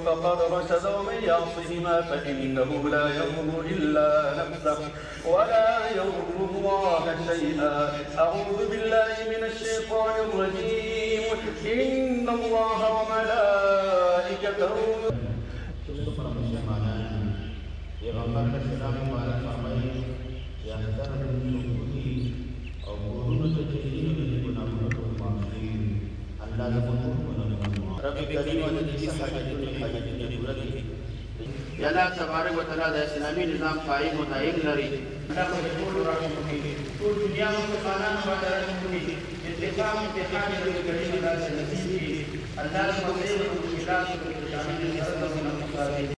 فقد رشد ومن يعصهما فإنه لا يضر إلا نفسه ولا يضر الله شيئا. أعوذ بالله من الشيطان الرجيم. إن الله وملائكته یا اللہ تبارک و تعالیٰ دا اسلامی نظام قائم و دائم لري. اللہ کو ټول راځي ټول دنیا مسلمانانو باندې راځي اتفاق اتحاد د ګډي د نصیب الله سبحانه و تعالی